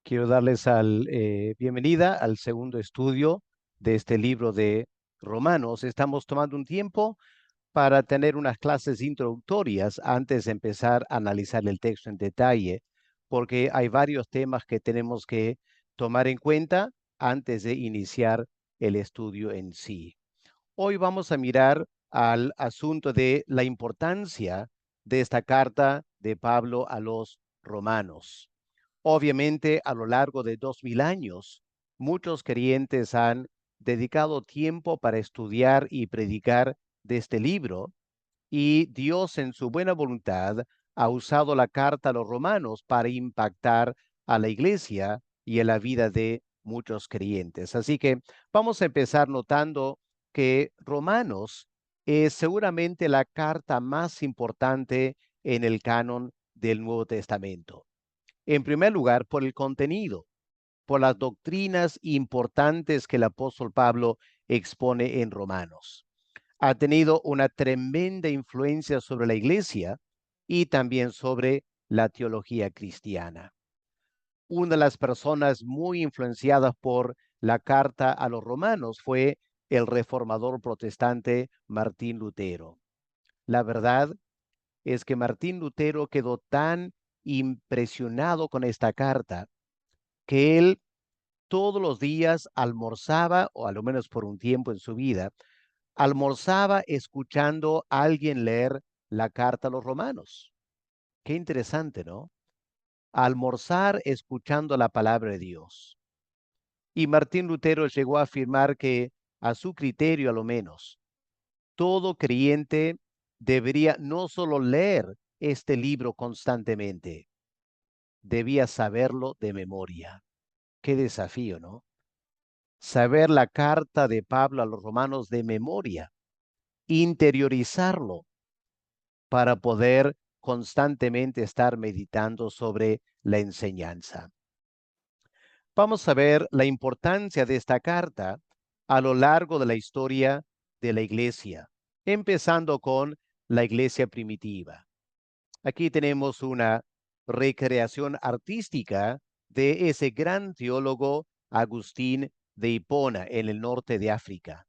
Quiero darles bienvenida al segundo estudio de este libro de Romanos. Estamos tomando un tiempo para tener unas clases introductorias antes de empezar a analizar el texto en detalle, porque hay varios temas que tenemos que tomar en cuenta antes de iniciar el estudio en sí. Hoy vamos a mirar al asunto de la importancia de esta carta de Pablo a los romanos. Obviamente, a lo largo de 2000 años, muchos creyentes han dedicado tiempo para estudiar y predicar de este libro, y Dios en su buena voluntad ha usado la carta a los romanos para impactar a la iglesia y a la vida de muchos creyentes. Así que vamos a empezar notando que Romanos es seguramente la carta más importante en el canon del Nuevo Testamento. En primer lugar, por el contenido, por las doctrinas importantes que el apóstol Pablo expone en Romanos. Ha tenido una tremenda influencia sobre la iglesia y también sobre la teología cristiana. Una de las personas muy influenciadas por la carta a los romanos fue el reformador protestante Martín Lutero. La verdad es que Martín Lutero quedó tan impresionado con esta carta que él todos los días almorzaba, o a lo menos por un tiempo en su vida, almorzaba escuchando a alguien leer la carta a los romanos. Qué interesante, ¿no? Almorzar escuchando la palabra de Dios. Y Martín Lutero llegó a afirmar que, a su criterio a lo menos, todo creyente debería no solo leer este libro constantemente, debía saberlo de memoria. Qué desafío, ¿no? Saber la carta de Pablo a los romanos de memoria, interiorizarlo para poder constantemente estar meditando sobre la enseñanza. Vamos a ver la importancia de esta carta a lo largo de la historia de la iglesia, empezando con la iglesia primitiva. Aquí tenemos una recreación artística de ese gran teólogo Agustín de Hipona en el norte de África.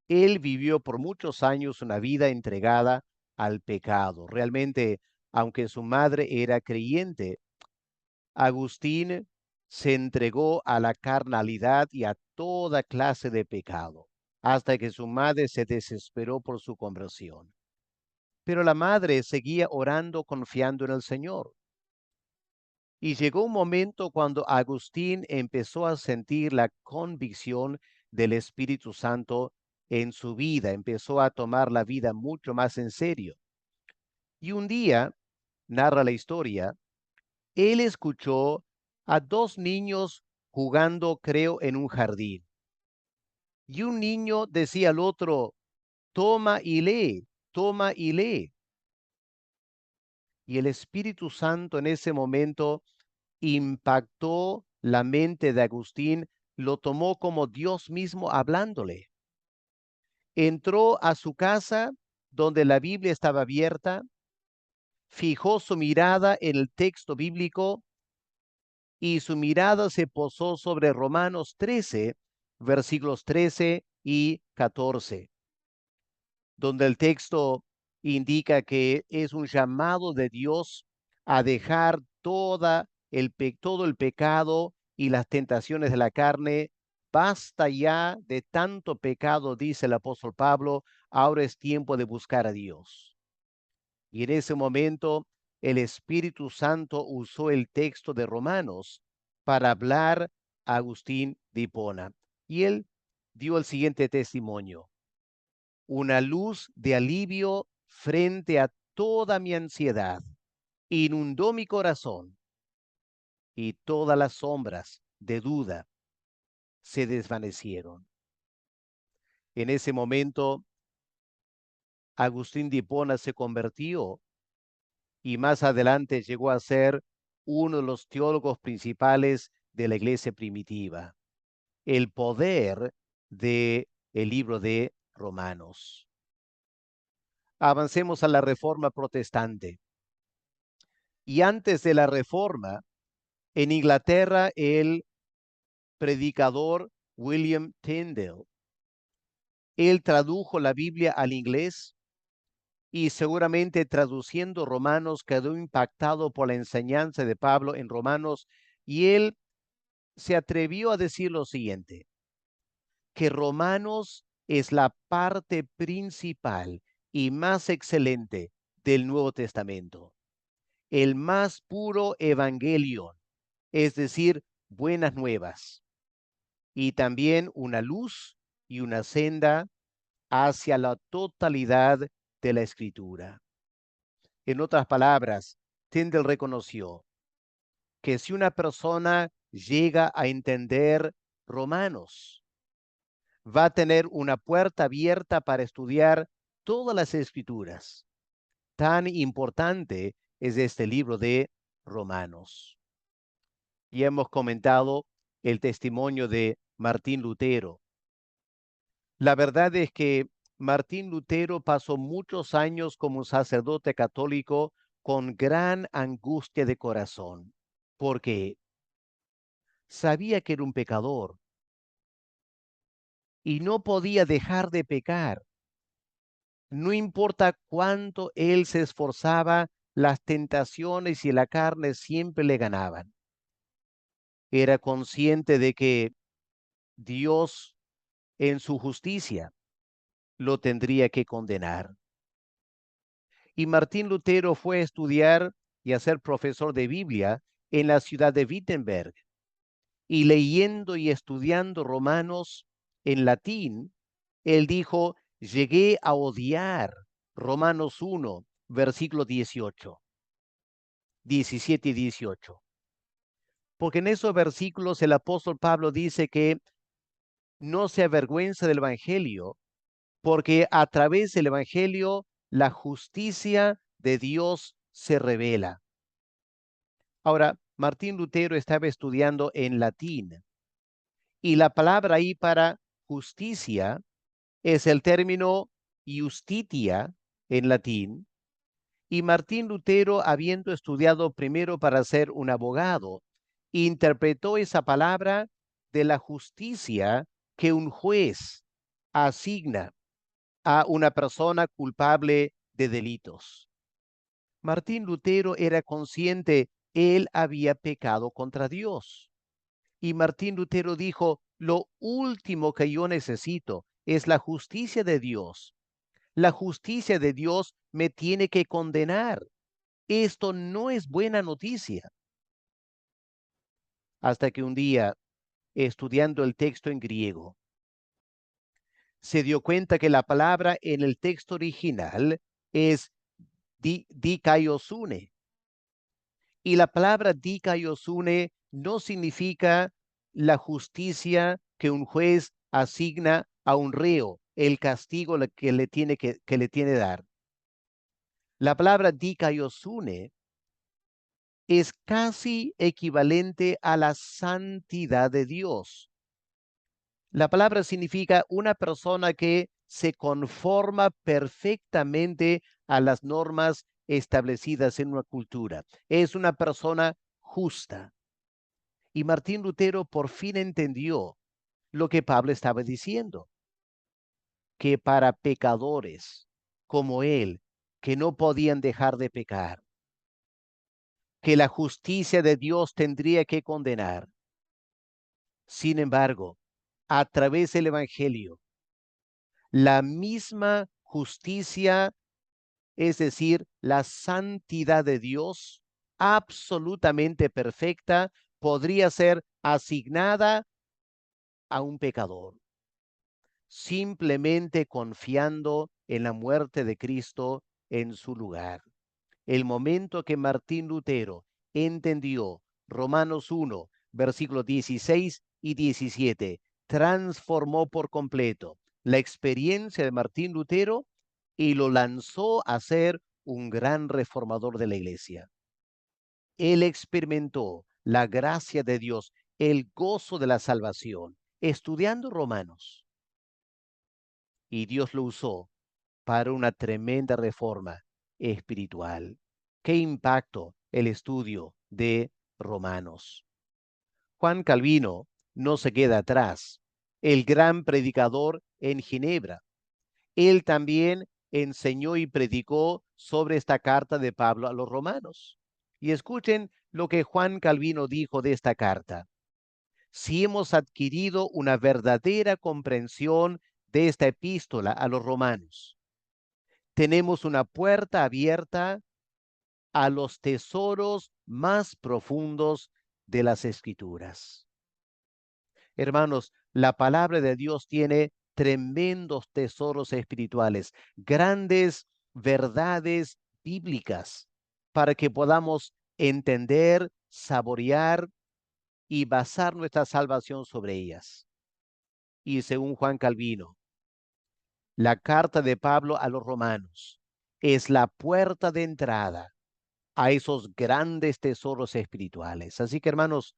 Él vivió por muchos años una vida entregada al pecado. Realmente, aunque su madre era creyente, Agustín se entregó a la carnalidad y a toda clase de pecado, hasta que su madre se desesperó por su conversión. Pero la madre seguía orando confiando en el Señor. Y llegó un momento cuando Agustín empezó a sentir la convicción del Espíritu Santo en su vida, empezó a tomar la vida mucho más en serio. Y un día, narra la historia, él escuchó a dos niños jugando, creo, en un jardín. Y un niño decía al otro, toma y lee, toma y lee. Y el Espíritu Santo en ese momento impactó la mente de Agustín, lo tomó como Dios mismo hablándole. Entró a su casa donde la Biblia estaba abierta, fijó su mirada en el texto bíblico y su mirada se posó sobre Romanos 13, versículos 13 y 14, donde el texto indica que es un llamado de Dios a dejar todo el pecado y las tentaciones de la carne. Basta ya de tanto pecado, dice el apóstol Pablo, ahora es tiempo de buscar a Dios. Y en ese momento el Espíritu Santo usó el texto de Romanos para hablar a Agustín de Hipona. Y él dio el siguiente testimonio: una luz de alivio frente a toda mi ansiedad inundó mi corazón, y todas las sombras de duda se desvanecieron. En ese momento, Agustín de Hipona se convirtió y más adelante llegó a ser uno de los teólogos principales de la iglesia primitiva. El poder de el libro de Romanos. Avancemos a la reforma protestante. Y antes de la reforma, En Inglaterra, el predicador William Tyndale, él tradujo la Biblia al inglés y seguramente traduciendo Romanos quedó impactado por la enseñanza de Pablo en Romanos y él se atrevió a decir lo siguiente, que Romanos es la parte principal y más excelente del Nuevo Testamento, el más puro evangelio, es decir, buenas nuevas, y también una luz y una senda hacia la totalidad de la Escritura. En otras palabras, Tyndale reconoció que si una persona llega a entender Romanos, va a tener una puerta abierta para estudiar todas las Escrituras. Tan importante es este libro de Romanos. Y hemos comentado el testimonio de Martín Lutero. La verdad es que Martín Lutero pasó muchos años como sacerdote católico con gran angustia de corazón, porque sabía que era un pecador y no podía dejar de pecar. No importa cuánto él se esforzaba, las tentaciones y la carne siempre le ganaban. Era consciente de que Dios, en su justicia, lo tendría que condenar. Y Martín Lutero fue a estudiar y a ser profesor de Biblia en la ciudad de Wittenberg. Y leyendo y estudiando Romanos en latín, él dijo, llegué a odiar Romanos 1, versículo 18, 17 y 18. Porque en esos versículos el apóstol Pablo dice que no se avergüenza del Evangelio, porque a través del Evangelio la justicia de Dios se revela. Ahora, Martín Lutero estaba estudiando en latín y la palabra ahí para justicia es el término justitia en latín. Y Martín Lutero, habiendo estudiado primero para ser un abogado, interpretó esa palabra de la justicia que un juez asigna a una persona culpable de delitos. Martín Lutero era consciente, él había pecado contra Dios. Y Martín Lutero dijo, lo último que yo necesito es la justicia de Dios. La justicia de Dios me tiene que condenar. Esto no es buena noticia. Hasta que un día, estudiando el texto en griego, se dio cuenta que la palabra en el texto original es dikaiosune. Y la palabra dikaiosune no significa la justicia que un juez asigna a un reo, el castigo que le tiene que le tiene dar. La palabra dikaiosune es casi equivalente a la santidad de Dios. La palabra significa una persona que se conforma perfectamente a las normas establecidas en una cultura. Es una persona justa. Y Martín Lutero por fin entendió lo que Pablo estaba diciendo, que para pecadores como él, que no podían dejar de pecar, que la justicia de Dios tendría que condenar. Sin embargo, a través del Evangelio, la misma justicia, es decir, la santidad de Dios, absolutamente perfecta, podría ser asignada a un pecador, simplemente confiando en la muerte de Cristo en su lugar. El momento que Martín Lutero entendió Romanos 1, versículos 16 y 17, transformó por completo la experiencia de Martín Lutero y lo lanzó a ser un gran reformador de la iglesia. Él experimentó la gracia de Dios, el gozo de la salvación, estudiando Romanos. Y Dios lo usó para una tremenda reforma espiritual. Qué impacto el estudio de Romanos. Juan Calvino no se queda atrás. El gran predicador en Ginebra. Él también enseñó y predicó sobre esta carta de Pablo a los romanos. Y escuchen lo que Juan Calvino dijo de esta carta. Si hemos adquirido una verdadera comprensión de esta epístola a los romanos, tenemos una puerta abierta a los tesoros más profundos de las Escrituras. Hermanos, la palabra de Dios tiene tremendos tesoros espirituales, grandes verdades bíblicas para que podamos entender, saborear y basar nuestra salvación sobre ellas. Y según Juan Calvino, la carta de Pablo a los romanos es la puerta de entrada a esos grandes tesoros espirituales. Así que, hermanos,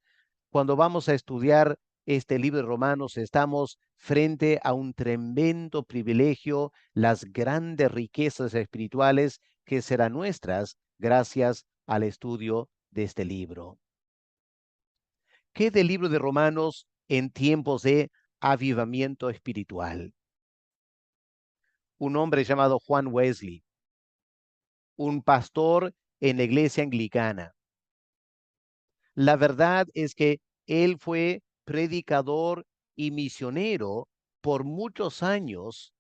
cuando vamos a estudiar este libro de Romanos, estamos frente a un tremendo privilegio, las grandes riquezas espirituales que serán nuestras gracias al estudio de este libro. ¿Qué del libro de Romanos en tiempos de avivamiento espiritual? Un hombre llamado Juan Wesley, un pastor en la iglesia anglicana. La verdad es que él fue predicador y misionero por muchos años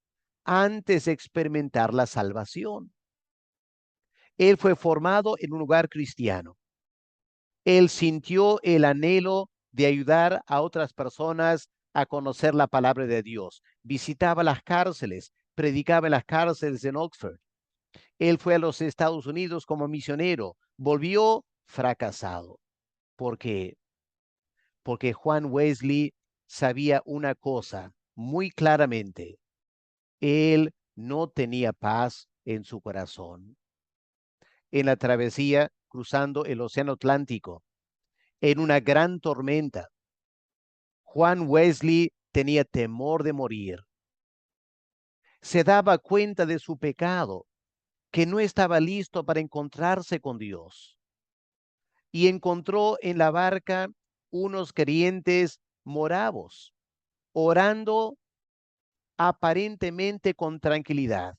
antes de experimentar la salvación. Él fue formado en un lugar cristiano. Él sintió el anhelo de ayudar a otras personas a conocer la palabra de Dios. Visitaba las cárceles, predicaba en las cárceles en Oxford. Él fue a los Estados Unidos como misionero. Volvió fracasado. ¿Por qué? Porque Juan Wesley sabía una cosa muy claramente. Él no tenía paz en su corazón. En la travesía cruzando el Océano Atlántico, en una gran tormenta, Juan Wesley tenía temor de morir. Se daba cuenta de su pecado, que no estaba listo para encontrarse con Dios. Y encontró en la barca unos creyentes moravos, orando aparentemente con tranquilidad.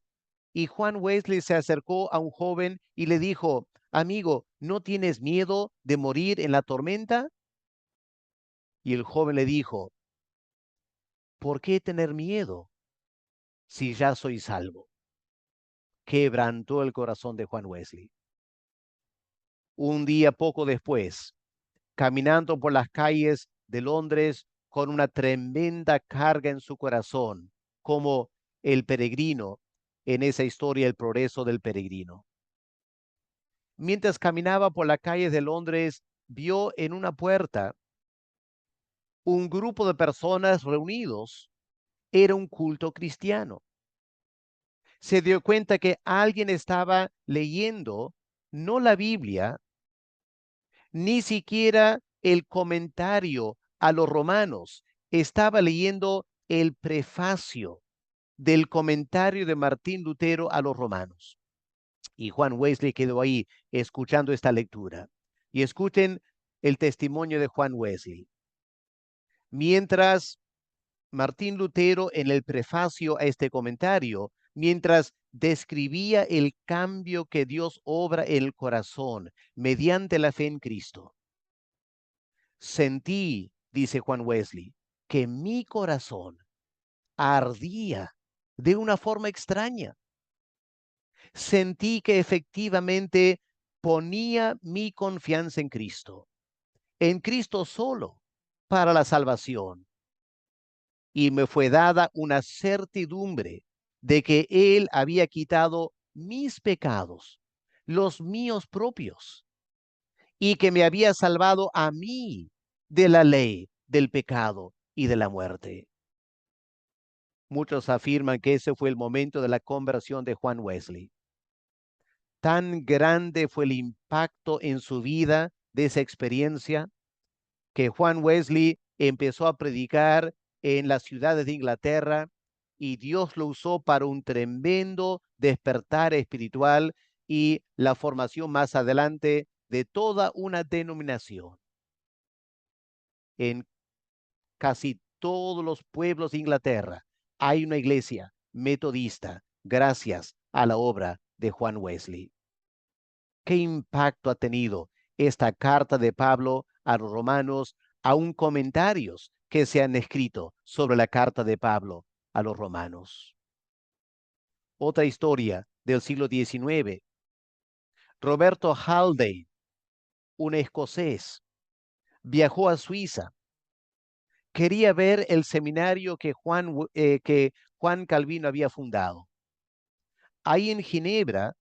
Y Juan Wesley se acercó a un joven y le dijo, amigo, ¿no tienes miedo de morir en la tormenta? Y el joven le dijo, ¿por qué tener miedo si ya soy salvo? Quebrantó el corazón de Juan Wesley. Un día poco después, caminando por las calles de Londres con una tremenda carga en su corazón, como el peregrino en esa historia, el progreso del peregrino. Mientras caminaba por las calles de Londres, vio en una puerta un grupo de personas reunidos. Era un culto cristiano. Se dio cuenta que alguien estaba leyendo no la Biblia, ni siquiera el comentario a los romanos. Estaba leyendo el prefacio del comentario de Martín Lutero a los romanos. Y Juan Wesley quedó ahí escuchando esta lectura. Y escuchen el testimonio de Juan Wesley. Mientras Martín Lutero, en el prefacio a este comentario, mientras describía el cambio que Dios obra en el corazón mediante la fe en Cristo, sentí, dice Juan Wesley, que mi corazón ardía de una forma extraña. Sentí que efectivamente ponía mi confianza en Cristo solo, para la salvación. Y me fue dada una certidumbre de que Él había quitado mis pecados, los míos propios, y que me había salvado a mí de la ley, del pecado y de la muerte. Muchos afirman que ese fue el momento de la conversión de Juan Wesley. Tan grande fue el impacto en su vida de esa experiencia que Juan Wesley empezó a predicar en las ciudades de Inglaterra y Dios lo usó para un tremendo despertar espiritual y la formación más adelante de toda una denominación. En casi todos los pueblos de Inglaterra hay una iglesia metodista gracias a la obra de Juan Wesley. ¿Qué impacto ha tenido esta carta de Pablo a los romanos, aún comentarios que se han escrito sobre la carta de Pablo a los romanos? Otra historia del siglo XIX. Roberto Haldane, un escocés, viajó a Suiza. Quería ver el seminario que Juan Calvino había fundado. Ahí en Ginebra,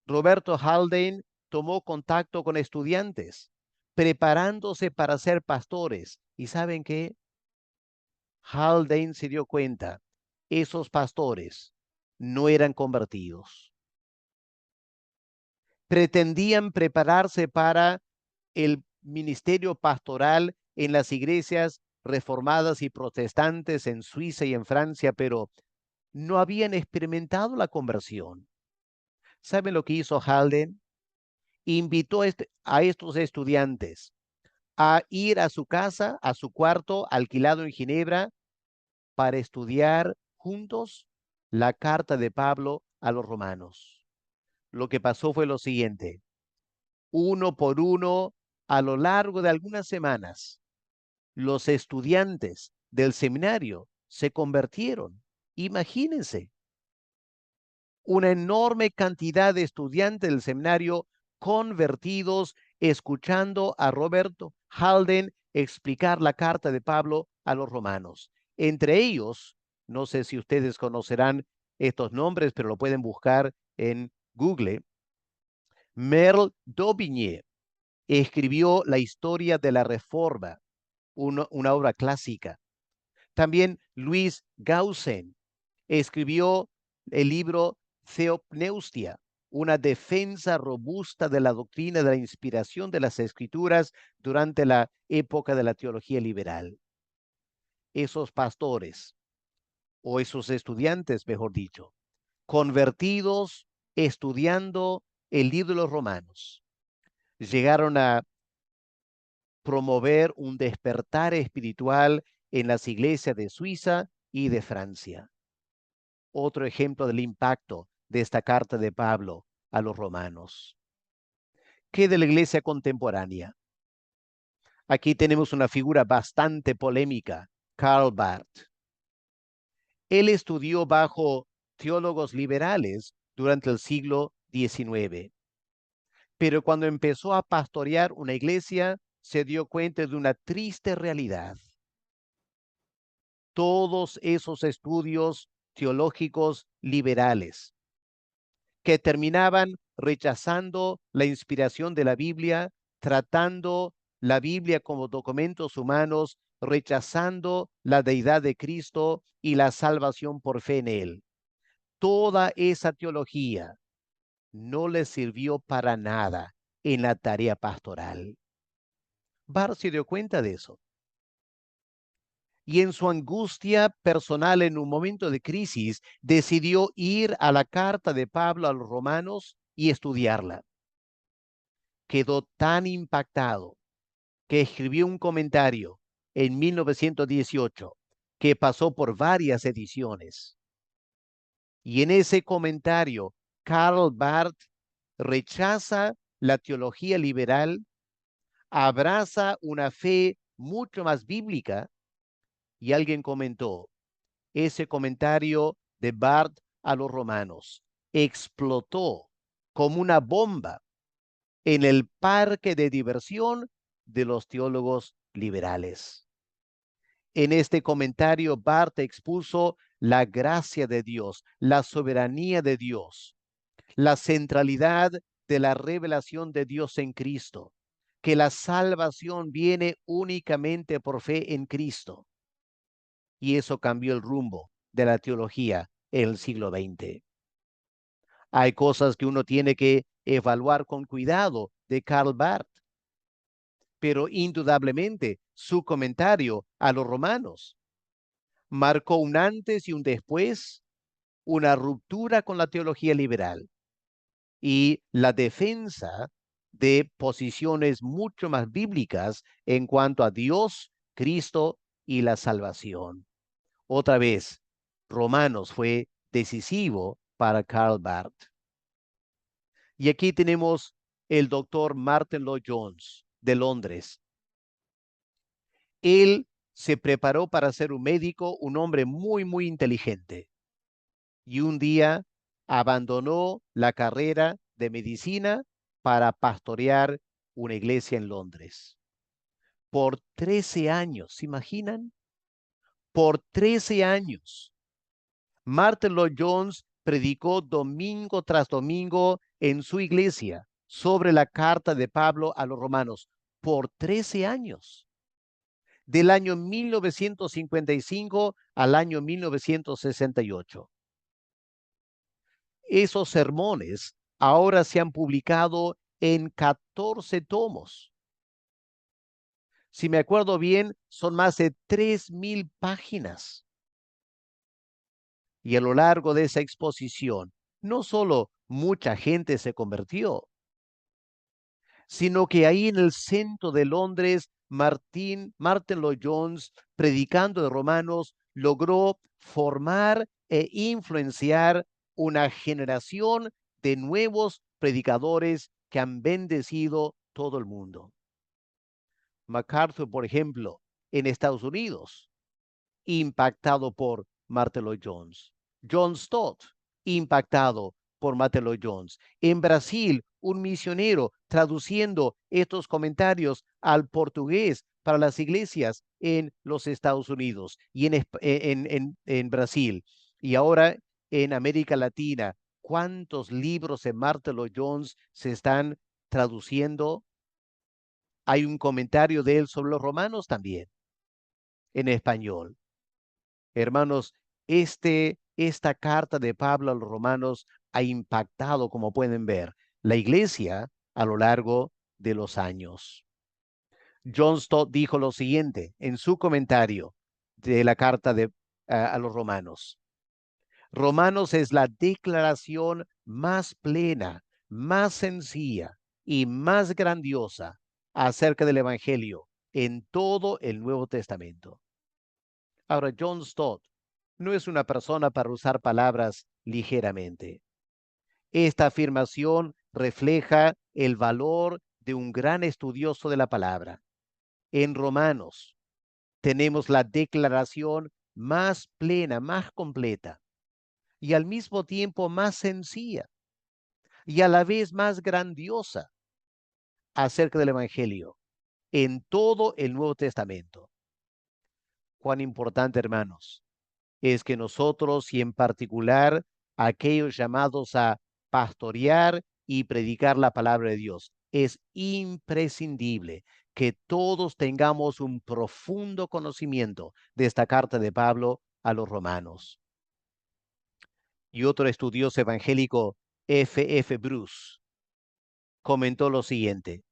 Roberto Haldane tomó contacto con estudiantes, preparándose para ser pastores. ¿Y saben qué? Haldane se dio cuenta, esos pastores no eran convertidos. Pretendían prepararse para el ministerio pastoral en las iglesias reformadas y protestantes en Suiza y en Francia, pero no habían experimentado la conversión. ¿Saben lo que hizo Haldane? Invitó a estos estudiantes a ir a su casa, a su cuarto alquilado en Ginebra, para estudiar juntos la carta de Pablo a los romanos. Lo que pasó fue lo siguiente: uno por uno, a lo largo de algunas semanas, los estudiantes del seminario se convirtieron. Imagínense, una enorme cantidad de estudiantes del seminario convertidos, escuchando a Roberto Haldane explicar la carta de Pablo a los romanos. Entre ellos, no sé si ustedes conocerán estos nombres, pero lo pueden buscar en Google. Merle d'Aubigné escribió la historia de la Reforma, una obra clásica. También Luis Gaussen escribió el libro Theopneustia, una defensa robusta de la doctrina de la inspiración de las Escrituras durante la época de la teología liberal. Esos pastores, o esos estudiantes, mejor dicho, convertidos estudiando el libro de los Romanos, llegaron a promover un despertar espiritual en las iglesias de Suiza y de Francia. Otro ejemplo del impacto de esta carta de Pablo a los romanos. ¿Qué de la iglesia contemporánea? Aquí tenemos una figura bastante polémica, Karl Barth. Él estudió bajo teólogos liberales durante el siglo XIX, pero cuando empezó a pastorear una iglesia, se dio cuenta de una triste realidad. Todos esos estudios teológicos liberales que terminaban rechazando la inspiración de la Biblia, tratando la Biblia como documentos humanos, rechazando la deidad de Cristo y la salvación por fe en Él. Toda esa teología no les sirvió para nada en la tarea pastoral. Barth se dio cuenta de eso. Y en su angustia personal, en un momento de crisis, decidió ir a la carta de Pablo a los romanos y estudiarla. Quedó tan impactado que escribió un comentario en 1918 que pasó por varias ediciones. Y en ese comentario, Karl Barth rechaza la teología liberal, abraza una fe mucho más bíblica, y alguien comentó: ese comentario de Barth a los romanos explotó como una bomba en el parque de diversión de los teólogos liberales. En este comentario, Barth expuso la gracia de Dios, la soberanía de Dios, la centralidad de la revelación de Dios en Cristo, que la salvación viene únicamente por fe en Cristo. Y eso cambió el rumbo de la teología en el siglo XX. Hay cosas que uno tiene que evaluar con cuidado de Karl Barth, pero indudablemente su comentario a los romanos marcó un antes y un después, una ruptura con la teología liberal y la defensa de posiciones mucho más bíblicas en cuanto a Dios, Cristo y la salvación. Otra vez, Romanos fue decisivo para Karl Barth. Y aquí tenemos el doctor Martin Lloyd Jones de Londres. Él se preparó para ser un médico, un hombre muy inteligente. Y un día abandonó la carrera de medicina para pastorear una iglesia en Londres. Por 13 años, ¿se imaginan? Por 13 años. Martin Lloyd Jones predicó domingo tras domingo en su iglesia sobre la carta de Pablo a los romanos por 13 años, del año 1955 al año 1968. Esos sermones ahora se han publicado en 14 tomos. Si me acuerdo bien, son más de 3,000 páginas. Y a lo largo de esa exposición, no solo mucha gente se convirtió, sino que ahí en el centro de Londres, Martin Lloyd Jones, predicando de Romanos, logró formar e influenciar una generación de nuevos predicadores que han bendecido todo el mundo. MacArthur, por ejemplo, en Estados Unidos, impactado por Martin Lloyd Jones. John Stott, impactado por Martin Lloyd Jones. En Brasil, un misionero traduciendo estos comentarios al portugués para las iglesias en los Estados Unidos y en Brasil. Y ahora en América Latina, ¿cuántos libros de Martin Lloyd Jones se están traduciendo? Hay un comentario de él sobre los romanos también, en español. Hermanos, esta carta de Pablo a los romanos ha impactado, como pueden ver, la iglesia a lo largo de los años. John Stott dijo lo siguiente en su comentario de la carta a los romanos. Romanos es la declaración más plena, más sencilla y más grandiosa acerca del Evangelio en todo el Nuevo Testamento. Ahora, John Stott no es una persona para usar palabras ligeramente. Esta afirmación refleja el valor de un gran estudioso de la palabra. En Romanos tenemos la declaración más plena, más completa y al mismo tiempo más sencilla y a la vez más grandiosa acerca del Evangelio en todo el Nuevo Testamento. Cuán importante, hermanos, es que nosotros y en particular aquellos llamados a pastorear y predicar la palabra de Dios, es imprescindible que todos tengamos un profundo conocimiento de esta carta de Pablo a los romanos. Y otro estudioso evangélico, F. Bruce, comentó lo siguiente: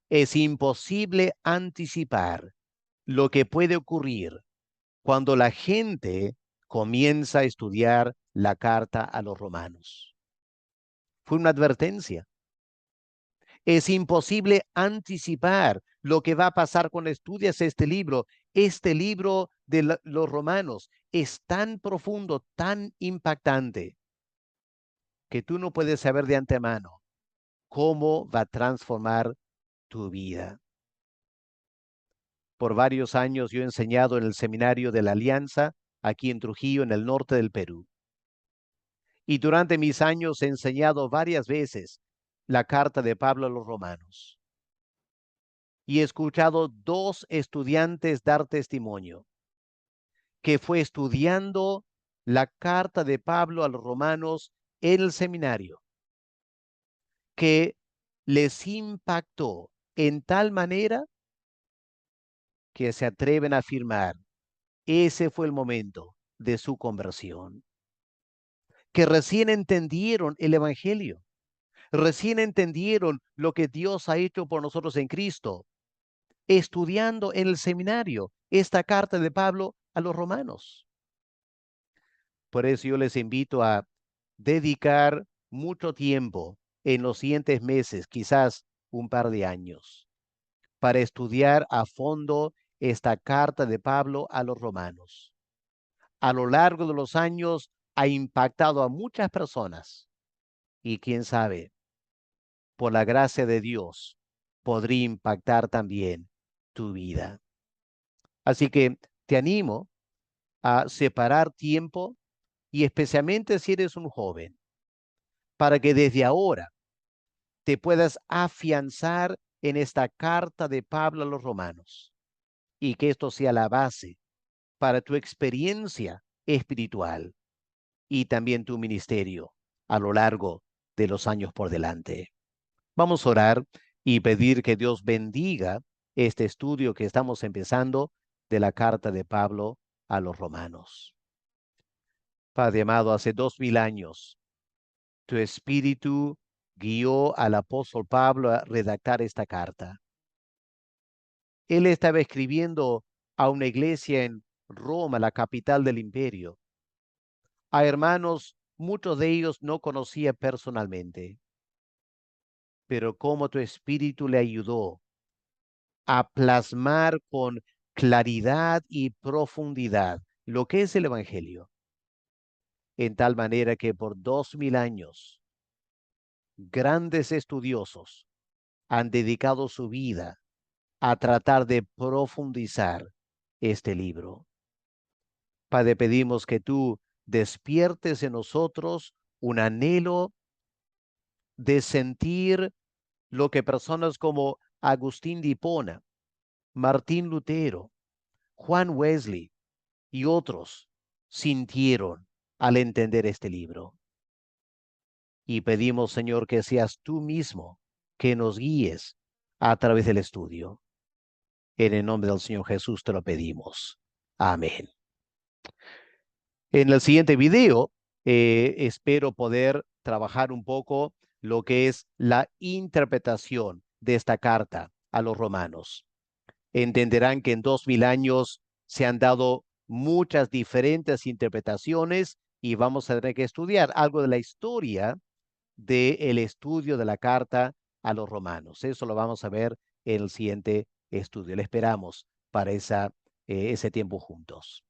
es imposible anticipar lo que puede ocurrir cuando la gente comienza a estudiar la carta a los romanos. Fue una advertencia. Es imposible anticipar lo que va a pasar cuando estudias este libro. Este libro de los romanos es tan profundo, tan impactante, que tú no puedes saber de antemano cómo va a transformar tu vida. Por varios años yo he enseñado en el seminario de la Alianza, aquí en Trujillo, en el norte del Perú. Y durante mis años he enseñado varias veces la carta de Pablo a los romanos. Y he escuchado 2 estudiantes dar testimonio que fue estudiando la carta de Pablo a los romanos en el seminario, que les impactó en tal manera que se atreven a afirmar, ese fue el momento de su conversión, que recién entendieron el Evangelio, recién entendieron lo que Dios ha hecho por nosotros en Cristo, estudiando en el seminario esta carta de Pablo a los romanos. Por eso yo les invito a dedicar mucho tiempo en los siguientes meses, quizás un par de años, para estudiar a fondo esta carta de Pablo a los romanos. A lo largo de los años ha impactado a muchas personas y quién sabe, por la gracia de Dios, podría impactar también tu vida. Así que te animo a separar tiempo y especialmente si eres un joven, para que desde ahora te puedas afianzar en esta carta de Pablo a los romanos y que esto sea la base para tu experiencia espiritual y también tu ministerio a lo largo de los años por delante. Vamos a orar y pedir que Dios bendiga este estudio que estamos empezando de la carta de Pablo a los romanos. Padre amado, hace 2000 años, tu espíritu guió al apóstol Pablo a redactar esta carta. Él estaba escribiendo a una iglesia en Roma, la capital del imperio, a hermanos, muchos de ellos no conocía personalmente, pero cómo tu espíritu le ayudó a plasmar con claridad y profundidad lo que es el evangelio, en tal manera que por 2000 años grandes estudiosos han dedicado su vida a tratar de profundizar este libro. Padre, pedimos que tú despiertes en nosotros un anhelo de sentir lo que personas como Agustín de Hipona, Martín Lutero, Juan Wesley y otros sintieron al entender este libro. Y pedimos, Señor, que seas tú mismo que nos guíes a través del estudio. En el nombre del Señor Jesús te lo pedimos. Amén. En el siguiente video, espero poder trabajar un poco lo que es la interpretación de esta carta a los romanos. Entenderán que en 2000 años se han dado muchas diferentes interpretaciones y vamos a tener que estudiar algo de la historia del estudio de la carta a los romanos. Eso lo vamos a ver en el siguiente estudio. Le esperamos para ese tiempo juntos.